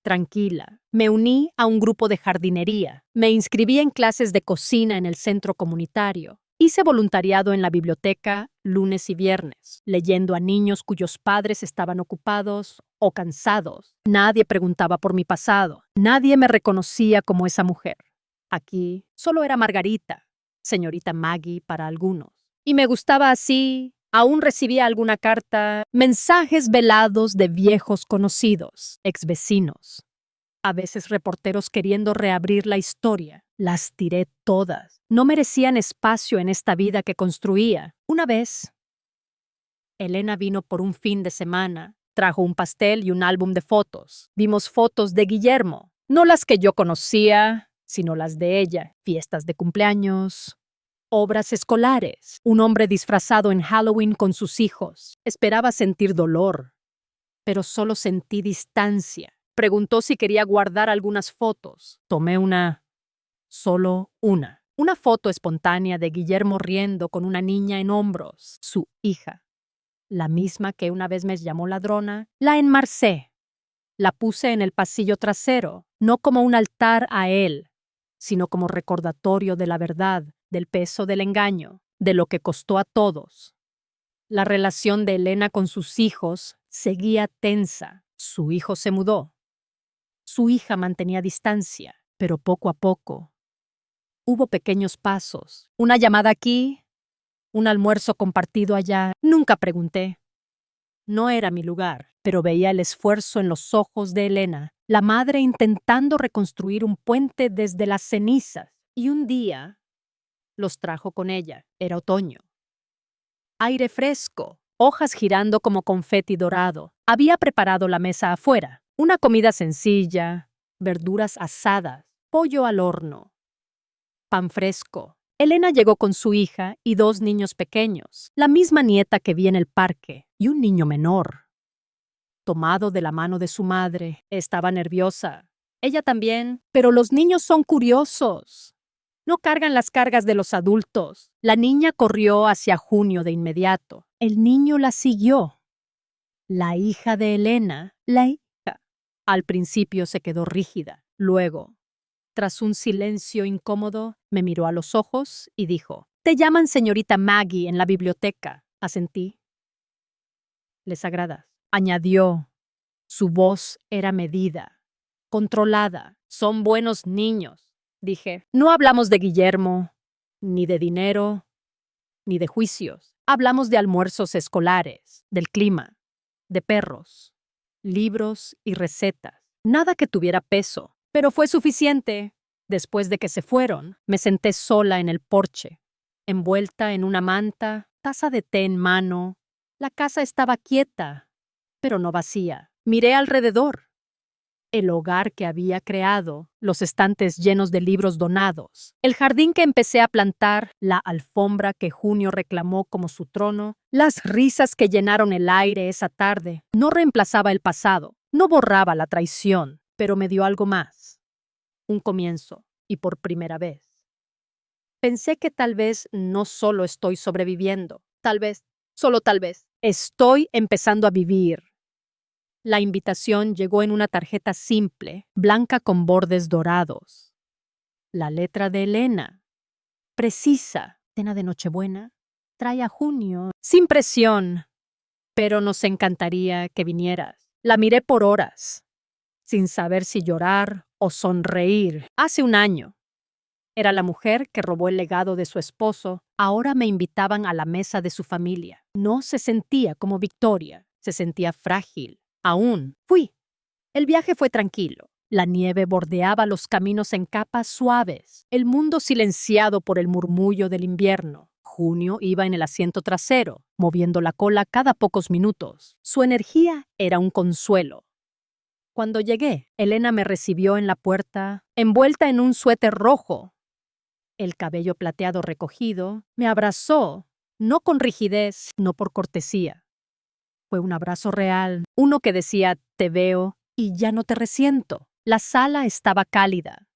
Tranquila. Me uní a un grupo de jardinería. Me inscribí en clases de cocina en el centro comunitario. Hice voluntariado en la biblioteca lunes y viernes, leyendo a niños cuyos padres estaban ocupados o cansados. Nadie preguntaba por mi pasado. Nadie me reconocía como esa mujer. Aquí solo era Margarita, señorita Maggie para algunos. Y me gustaba así. Aún recibía alguna carta, mensajes velados de viejos conocidos, exvecinos. A veces reporteros queriendo reabrir la historia. Las tiré todas. No merecían espacio en esta vida que construía. Una vez, Elena vino por un fin de semana. Trajo un pastel y un álbum de fotos. Vimos fotos de Guillermo. No las que yo conocía, sino las de ella. Fiestas de cumpleaños, obras escolares, un hombre disfrazado en Halloween con sus hijos. Esperaba sentir dolor, pero solo sentí distancia. Preguntó si quería guardar algunas fotos. Tomé solo una. Una foto espontánea de Guillermo riendo con una niña en hombros, su hija. La misma que una vez me llamó ladrona, la enmarcé. La puse en el pasillo trasero, no como un altar a él, sino como recordatorio de la verdad, del peso del engaño, de lo que costó a todos. La relación de Elena con sus hijos seguía tensa. Su hijo se mudó. Su hija mantenía distancia, pero poco a poco. Hubo pequeños pasos. Una llamada aquí, un almuerzo compartido allá. Nunca pregunté. No era mi lugar, pero veía el esfuerzo en los ojos de Elena, la madre intentando reconstruir un puente desde las cenizas. Y un día los trajo con ella. Era otoño. Aire fresco, hojas girando como confeti dorado. Había preparado la mesa afuera. Una comida sencilla, verduras asadas, pollo al horno, pan fresco. Elena llegó con su hija y dos niños pequeños, la misma nieta que vi en el parque, y un niño menor. Tomado de la mano de su madre, estaba nerviosa. Ella también, pero los niños son curiosos. No cargan las cargas de los adultos. La niña corrió hacia Junio de inmediato. El niño la siguió. La hija de Elena, la hija. Al principio se quedó rígida. Luego, tras un silencio incómodo, me miró a los ojos y dijo: «Te llaman señorita Maggie en la biblioteca». Asentí. «Les agradas», añadió. Su voz era medida, controlada. «Son buenos niños», dije. «No hablamos de Guillermo, ni de dinero, ni de juicios. Hablamos de almuerzos escolares, del clima, de perros, libros y recetas. Nada que tuviera peso, pero fue suficiente». Después de que se fueron, me senté sola en el porche, envuelta en una manta, taza de té en mano. La casa estaba quieta, pero no vacía. Miré alrededor. El hogar que había creado, los estantes llenos de libros donados, el jardín que empecé a plantar, la alfombra que Junio reclamó como su trono, las risas que llenaron el aire esa tarde. No reemplazaba el pasado, no borraba la traición, pero me dio algo más. Un comienzo, y por primera vez. Pensé que tal vez no solo estoy sobreviviendo, tal vez, solo tal vez, estoy empezando a vivir. La invitación llegó en una tarjeta simple, blanca con bordes dorados. La letra de Elena. Precisa. Cena de Nochebuena. Trae a Junio. Sin presión. Pero nos encantaría que vinieras. La miré por horas, sin saber si llorar o sonreír. Hace un año. Era la mujer que robó el legado de su esposo. Ahora me invitaban a la mesa de su familia. No se sentía como Victoria. Se sentía frágil. Aún fui. El viaje fue tranquilo. La nieve bordeaba los caminos en capas suaves. El mundo silenciado por el murmullo del invierno. Junio iba en el asiento trasero, moviendo la cola cada pocos minutos. Su energía era un consuelo. Cuando llegué, Elena me recibió en la puerta, envuelta en un suéter rojo. El cabello plateado recogido, me abrazó, no con rigidez, no por cortesía. Fue un abrazo real, uno que decía: «Te veo y ya no te resiento». La sala estaba cálida,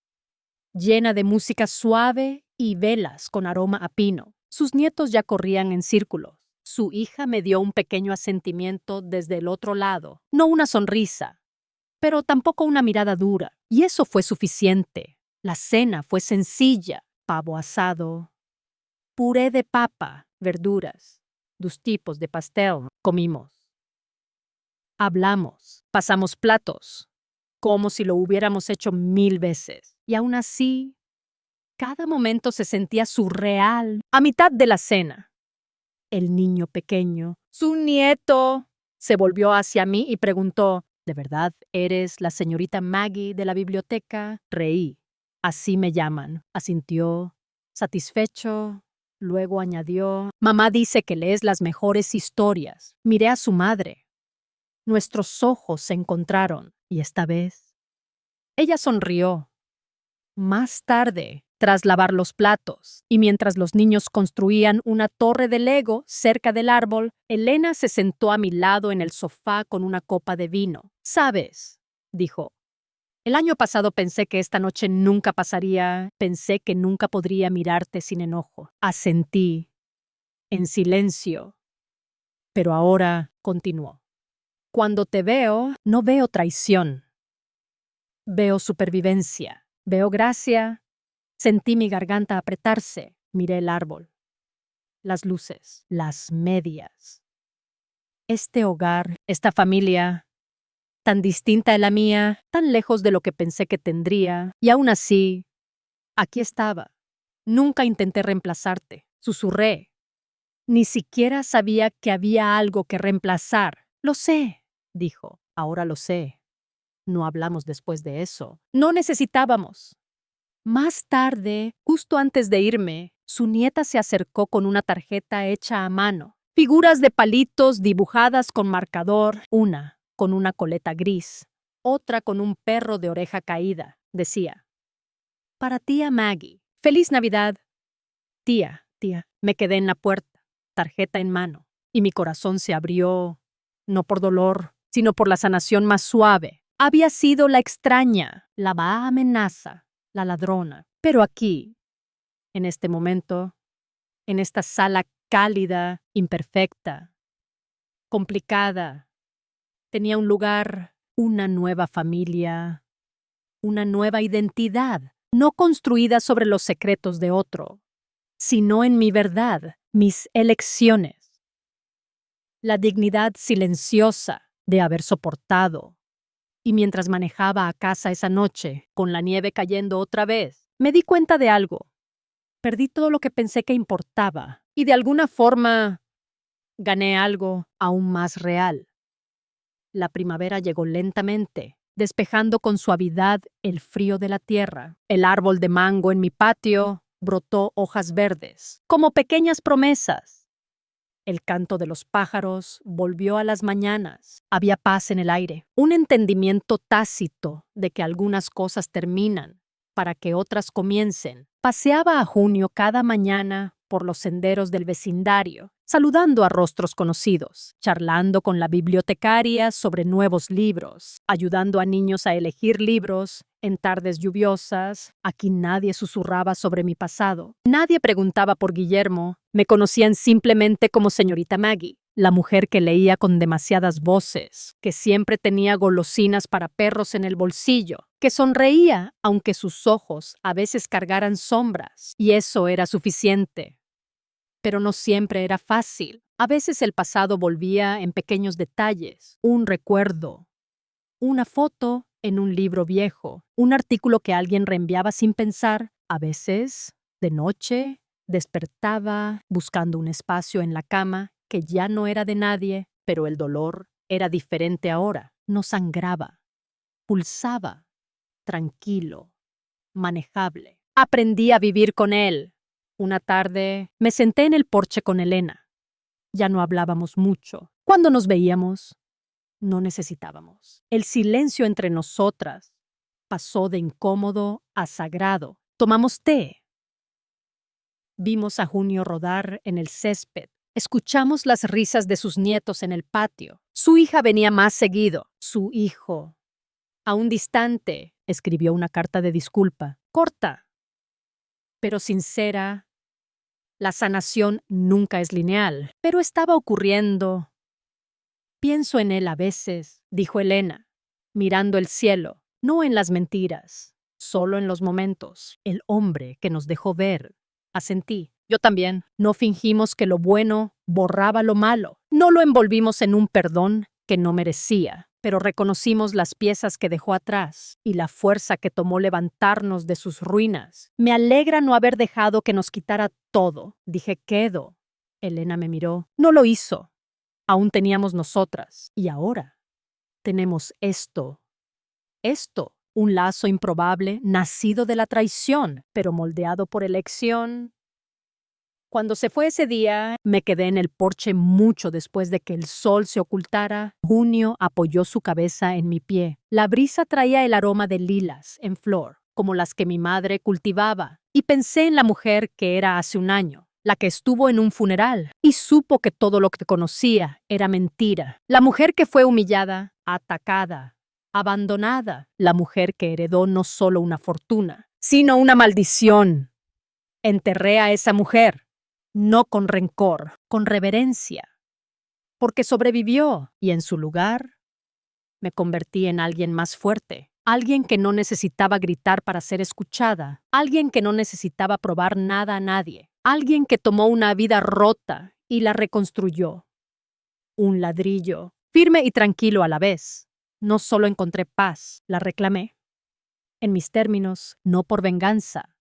llena de música suave y velas con aroma a pino. Sus nietos ya corrían en círculos. Su hija me dio un pequeño asentimiento desde el otro lado, no una sonrisa, pero tampoco una mirada dura, y eso fue suficiente. La cena fue sencilla: pavo asado, puré de papa, verduras, 2 tipos de pastel. Comimos. Hablamos, pasamos platos, como si lo hubiéramos hecho 1000 veces. Y aún así, cada momento se sentía surreal. A mitad de la cena, el niño pequeño, su nieto, se volvió hacia mí y preguntó: ¿De verdad eres la señorita Maggie de la biblioteca? Reí. Así me llaman. Asintió, satisfecho. Luego añadió: mamá dice que lees las mejores historias. Miré a su madre. Nuestros ojos se encontraron, y esta vez ella sonrió. Más tarde, tras lavar los platos, y mientras los niños construían una torre de Lego cerca del árbol, Elena se sentó a mi lado en el sofá con una copa de vino. «¿Sabes?», dijo. «El año pasado pensé que esta noche nunca pasaría. Pensé que nunca podría mirarte sin enojo». Asentí, en silencio. «Pero ahora», continuó, «cuando te veo, no veo traición. Veo supervivencia. Veo gracia». Sentí mi garganta apretarse. Miré el árbol, las luces, las medias. Este hogar, esta familia, tan distinta a la mía, tan lejos de lo que pensé que tendría, y aún así, aquí estaba. Nunca intenté reemplazarte, susurré. Ni siquiera sabía que había algo que reemplazar. Lo sé, dijo. Ahora lo sé. No hablamos después de eso. No necesitábamos. Más tarde, justo antes de irme, su nieta se acercó con una tarjeta hecha a mano. Figuras de palitos dibujadas con marcador, una con una coleta gris, otra con un perro de oreja caída. Decía: «Para tía Maggie. Feliz Navidad». Tía. Me quedé en la puerta, tarjeta en mano, y mi corazón se abrió, no por dolor, sino por la sanación más suave. Había sido la extraña, la baja amenaza, la ladrona. Pero aquí, en este momento, en esta sala cálida, imperfecta, complicada, tenía un lugar, una nueva familia, una nueva identidad, no construida sobre los secretos de otro, sino en mi verdad, mis elecciones. La dignidad silenciosa de haber soportado. Y mientras manejaba a casa esa noche, con la nieve cayendo otra vez, me di cuenta de algo. Perdí todo lo que pensé que importaba, y de alguna forma gané algo aún más real. La primavera llegó lentamente, despejando con suavidad el frío de la tierra. El árbol de mango en mi patio brotó hojas verdes, como pequeñas promesas. El canto de los pájaros volvió a las mañanas. Había paz en el aire, un entendimiento tácito de que algunas cosas terminan para que otras comiencen. Paseaba a Junio cada mañana por los senderos del vecindario, saludando a rostros conocidos, charlando con la bibliotecaria sobre nuevos libros, ayudando a niños a elegir libros en tardes lluviosas. Aquí nadie susurraba sobre mi pasado. Nadie preguntaba por Guillermo. Me conocían simplemente como señorita Maggie, la mujer que leía con demasiadas voces, que siempre tenía golosinas para perros en el bolsillo, que sonreía aunque sus ojos a veces cargaran sombras, y eso era suficiente. Pero no siempre era fácil. A veces el pasado volvía en pequeños detalles, un recuerdo, una foto en un libro viejo, un artículo que alguien reenviaba sin pensar. A veces, de noche, despertaba buscando un espacio en la cama que ya no era de nadie, pero el dolor era diferente ahora. No sangraba, pulsaba, tranquilo, manejable. Aprendí a vivir con él. Una tarde me senté en el porche con Elena. Ya no hablábamos mucho. Cuando nos veíamos, no necesitábamos. El silencio entre nosotras pasó de incómodo a sagrado. Tomamos té. Vimos a Junio rodar en el césped. Escuchamos las risas de sus nietos en el patio. Su hija venía más seguido. Su hijo, aún distante, escribió una carta de disculpa, corta, pero sincera. La sanación nunca es lineal, pero estaba ocurriendo. Pienso en él a veces, dijo Elena, mirando el cielo, no en las mentiras, solo en los momentos. El hombre que nos dejó ver. Asentí. Yo también. No fingimos que lo bueno borraba lo malo. No lo envolvimos en un perdón que no merecía, pero reconocimos las piezas que dejó atrás y la fuerza que tomó levantarnos de sus ruinas. Me alegra no haber dejado que nos quitara todo. Dije, quedo. Elena me miró. No lo hizo. Aún teníamos nosotras. Y ahora tenemos esto. Esto. Un lazo improbable, nacido de la traición, pero moldeado por elección. Cuando se fue ese día, me quedé en el porche mucho después de que el sol se ocultara. Junio apoyó su cabeza en mi pie. La brisa traía el aroma de lilas en flor, como las que mi madre cultivaba, y pensé en la mujer que era hace un año, la que estuvo en un funeral, y supo que todo lo que conocía era mentira. La mujer que fue humillada, atacada, abandonada. La mujer que heredó no solo una fortuna, sino una maldición. Enterré a esa mujer. No con rencor, con reverencia, porque sobrevivió y en su lugar me convertí en alguien más fuerte, alguien que no necesitaba gritar para ser escuchada, alguien que no necesitaba probar nada a nadie, alguien que tomó una vida rota y la reconstruyó. Un ladrillo, firme y tranquilo a la vez. No solo encontré paz, la reclamé. En mis términos, no por venganza,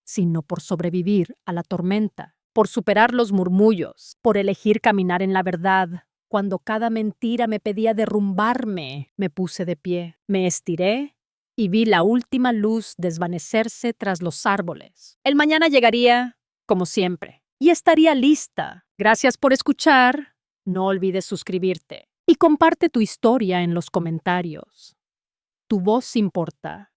sino por sobrevivir a la tormenta. Por superar los murmullos, por elegir caminar en la verdad. Cuando cada mentira me pedía derrumbarme, me puse de pie, me estiré y vi la última luz desvanecerse tras los árboles. El mañana llegaría, como siempre, y estaría lista. Gracias por escuchar. No olvides suscribirte y comparte tu historia en los comentarios. Tu voz importa.